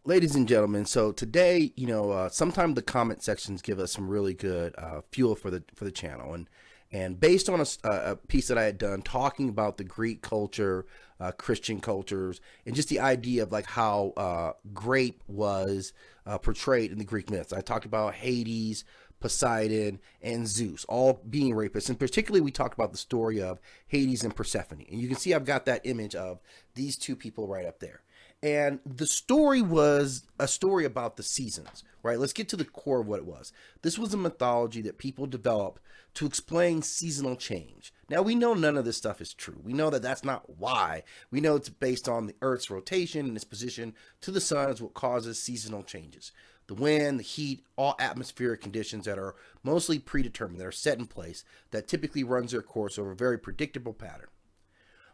Ladies and gentlemen, so today, sometimes the comment sections give us some really good fuel for the channel, and based on a piece that I had done talking about the Greek culture, Christian cultures, and just the idea of like how grape was portrayed in the Greek myths. I talked about Hades, Poseidon, and Zeus all being rapists, and particularly we talked about the story of Hades and Persephone, and you can see I've got that image of these two people right up there. And the story was a story about the seasons, right? Let's get to the core of what it was. This was a mythology that people developed to explain seasonal change. Now, we know none of this stuff is true. We know that that's not why. We know it's based on the Earth's rotation and its position to the sun is what causes seasonal changes. The wind, the heat, all atmospheric conditions that are mostly predetermined, that are set in place, that typically runs their course over a very predictable pattern.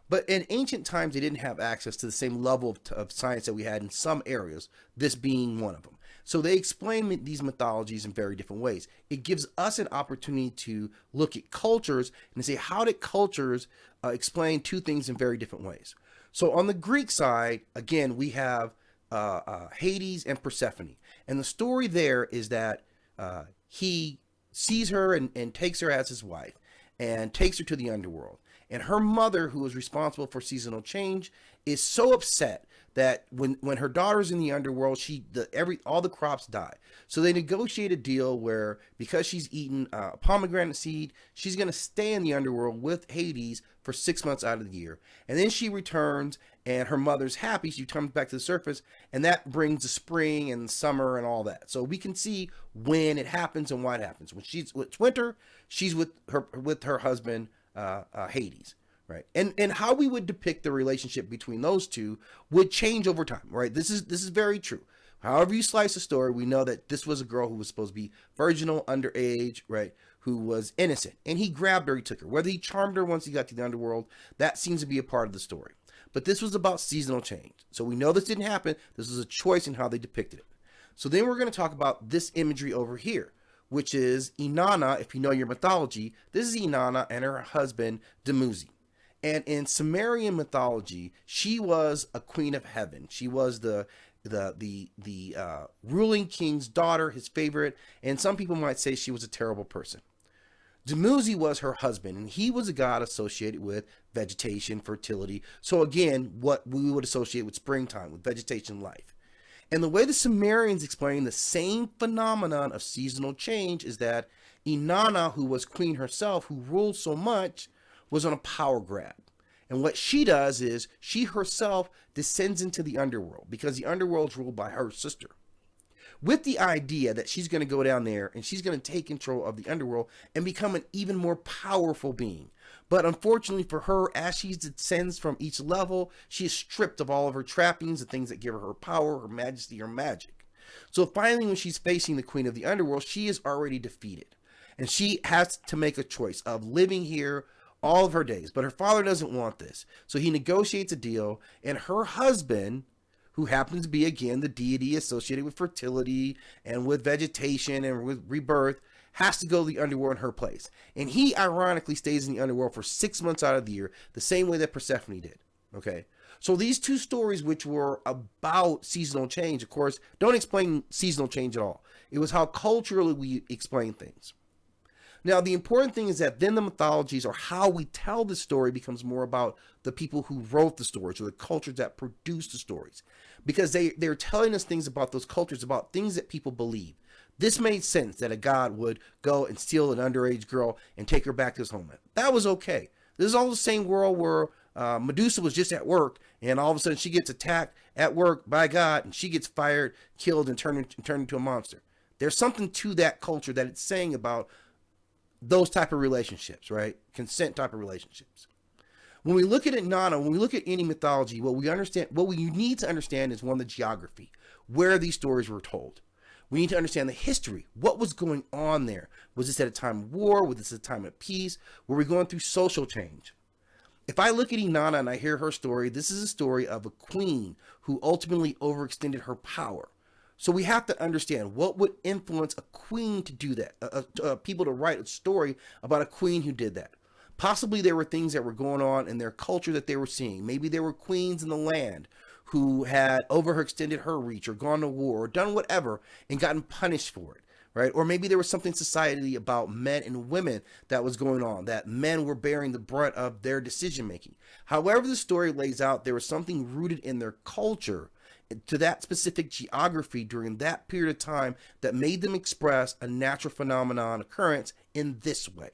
But in ancient times, they didn't have access to the same level of science that we had in some areas, this being one of them. So they explain these mythologies in very different ways. It gives us an opportunity to look at cultures and say, how did cultures explain two things in very different ways? So on the Greek side, again, we have Hades and Persephone. And the story there is that he sees her and takes her as his wife and takes her to the underworld. And her mother, who is responsible for seasonal change, is so upset that when her daughter's in the underworld, all the crops die. So they negotiate a deal where because she's eaten a pomegranate seed, she's going to stay in the underworld with Hades for 6 months out of the year. And then she returns, and her mother's happy. She comes back to the surface, and that brings the spring and summer and all that. So we can see when it happens and why it happens. When it's winter, she's with her husband. Hades, right? And how we would depict the relationship between those two would change over time, right? This is very true. However you slice the story, we know that this was a girl who was supposed to be virginal, underage, right? Who was innocent, and he grabbed her, he took her. Whether he charmed her once he got to the underworld, that seems to be a part of the story. But this was about seasonal change. So we know this didn't happen. This was a choice in how they depicted it. So then we're going to talk about this imagery over here, which is Inanna. If you know your mythology, this is Inanna and her husband Dumuzi. And in Sumerian mythology, she was a queen of heaven. She was the ruling king's daughter, his favorite, and some people might say she was a terrible person. Dumuzi was her husband, and he was a god associated with vegetation, fertility. So again, what we would associate with springtime, with vegetation life. And the way the Sumerians explain the same phenomenon of seasonal change is that Inanna, who was queen herself, who ruled so much, was on a power grab. And what she does is she herself descends into the underworld because the underworld is ruled by her sister, with the idea that she's going to go down there and she's going to take control of the underworld and become an even more powerful being. But unfortunately for her, as she descends from each level, she is stripped of all of her trappings, the things that give her power, her majesty, her magic. So finally, when she's facing the queen of the underworld, she is already defeated. And she has to make a choice of living here all of her days. But her father doesn't want this. So he negotiates a deal, and her husband, who happens to be, again, the deity associated with fertility and with vegetation and with rebirth, has to go to the underworld in her place. And he ironically stays in the underworld for 6 months out of the year, the same way that Persephone did. Okay? So these two stories, which were about seasonal change, of course, don't explain seasonal change at all. It was how culturally we explain things. Now, the important thing is that then the mythologies, or how we tell the story, becomes more about the people who wrote the stories, or the cultures that produced the stories. Because they're telling us things about those cultures, about things that people believe. This made sense that a god would go and steal an underage girl and take her back to his homeland. That was okay. This is all the same world where Medusa was just at work, and all of a sudden she gets attacked at work by God, and she gets fired, killed, and turned into a monster. There's something to that culture that it's saying about those type of relationships, right? Consent type of relationships. When we look at Inanna, when we look at any mythology, what we need to understand is, one, the geography, where these stories were told. We need to understand the history. What was going on there? Was this at a time of war? Was this at a time of peace? Were we going through social change? If I look at Inanna and I hear her story, this is a story of a queen who ultimately overextended her power. So we have to understand what would influence a queen to do that, people to write a story about a queen who did that. Possibly there were things that were going on in their culture that they were seeing. Maybe there were queens in the land who had overextended her reach or gone to war or done whatever and gotten punished for it, right? Or maybe there was something society about men and women that was going on, that men were bearing the brunt of their decision making. However the story lays out, there was something rooted in their culture to that specific geography during that period of time that made them express a natural phenomenon occurrence in this way.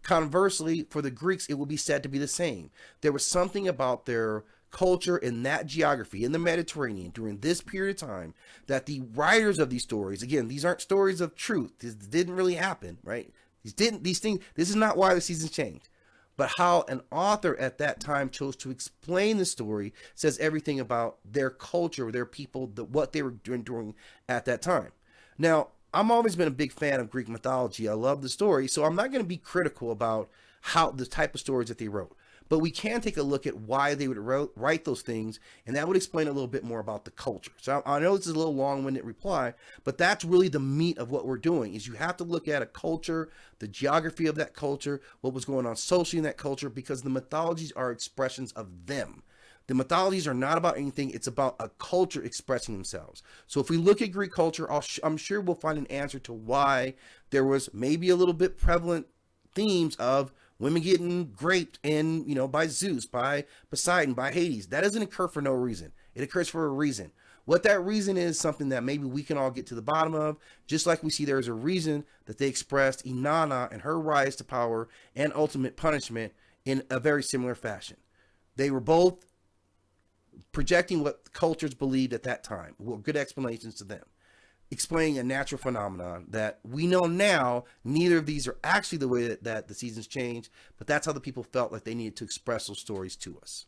Conversely, for the Greeks, it will be said to be the same. There was something about their culture in that geography in the Mediterranean during this period of time that the writers of these stories, again, these aren't stories of truth. This didn't really happen, right? These things, this is not why the seasons changed. But how an author at that time chose to explain the story says everything about their culture, their people, what they were doing during at that time. Now, I've always been a big fan of Greek mythology. I love the story, so I'm not going to be critical about how the type of stories that they wrote. But we can take a look at why they would write those things, and that would explain a little bit more about the culture. So I know this is a little long-winded reply, but that's really the meat of what we're doing, is you have to look at a culture, the geography of that culture, what was going on socially in that culture, because the mythologies are expressions of them. The mythologies are not about anything. It's about a culture expressing themselves. So if we look at Greek culture, I'm sure we'll find an answer to why there was maybe a little bit prevalent themes of women getting raped and, by Zeus, by Poseidon, by Hades. That doesn't occur for no reason. It occurs for a reason. What that reason is something that maybe we can all get to the bottom of, just like we see there is a reason that they expressed Inanna and her rise to power and ultimate punishment in a very similar fashion. They were both projecting what cultures believed at that time. Well, good explanations to them, explaining a natural phenomenon that we know now neither of these are actually the way that the seasons change, but that's how the people felt like they needed to express those stories to us.